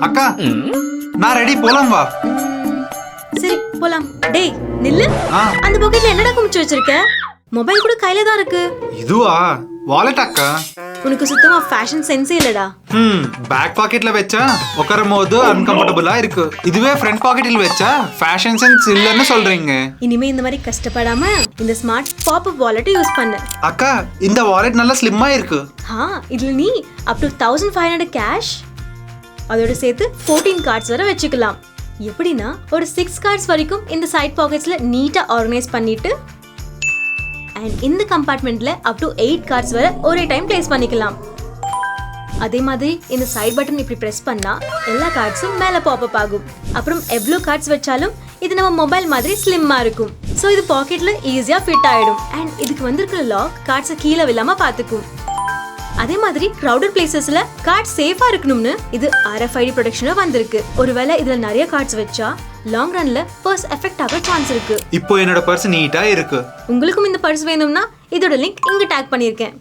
அக்கா நான் ரெடி போலாம் வா. சரி போலாம். டேய் நில்லு. ஆ. அந்த பாக்கெட்ல என்னடா குமிச்சு வச்சிருக்க? மொபைல் கூட கையில தான் இருக்கு. இதுவா வாலெட் அக்கா? உனக்கு சுத்தமா ஃபேஷன் சென்ஸே இல்லடா. பேக் பாக்கெட்ல வச்சா உட்காரும் போது அன்கம்ஃபர்டபுளா இருக்கு. இதுவே ஃப்ரண்ட் பாக்கெட்டில் வச்சா ஃபேஷன் சென்ஸ் இல்லன்னு சொல்றீங்க. இனிமே இந்த மாதிரி கஷ்டப்படாம இந்த ஸ்மார்ட் பாப்அப் வாலெட் யூஸ் பண்ணு. அக்கா இந்த வாலெட் நல்லா ஸ்லிம்மா இருக்கு. இதுல நீ up to 1500 கேஷ் அதோட சேர்த்து 14 கார்ட்ஸ் வரை வச்சுக்கலாம். எப்படின்னா ஒரு 6 கார்ட்ஸ் வரைக்கும் இந்த சைட் பாக்கெட்ஸ்ல நீட்டா ஆர்கனைஸ் பண்ணிட்டு அண்ட் இந்த கம்பார்ட்மெண்ட்ல up to 8 கார்ட்ஸ் வரை ஒரே டைம் பிளேஸ் பண்ணிக்கலாம். அதே மாதிரி இந்த சைட் பட்டன் இப்படி பிரஸ் பண்ணா எல்லா கார்ட்ஸும் மேல பாப்அப் ஆகும். அப்புறம் எவ்வளோ கார்ட்ஸ் வச்சாலும் இது நம்ம மொபைல் மாதிரி ஸ்லிம்மா இருக்கும். ஸோ இது பாக்கெட்ல ஈஸியா ஃபிட் ஆயிடும். அண்ட் இதுக்கு வந்திருக்கிற லாக் கார்ட்ஸை கீழே விழாம பாத்துக்கும். அதே மாதிரி கிரவுடட் பிளேசஸ்ல கார்ட் சேஃபா இருக்கணும்னு இது RFID ப்ரொடெக்ஷனோ வந்திருக்கு. ஒருவேளை இதுல நிறைய கார்ட்ஸ் வச்சா லாங் ரன்ல பர்ஸ் எஃபெக்ட் ஆக சான்ஸ் இருக்கு. இப்போ என்னோட பர்ஸ் நீட்டா இருக்கு. உங்களுக்கும் இந்த பர்ஸ் வேணும்னா இதோட லிங்க் இங்க டேக் பண்ணிருக்கேன்.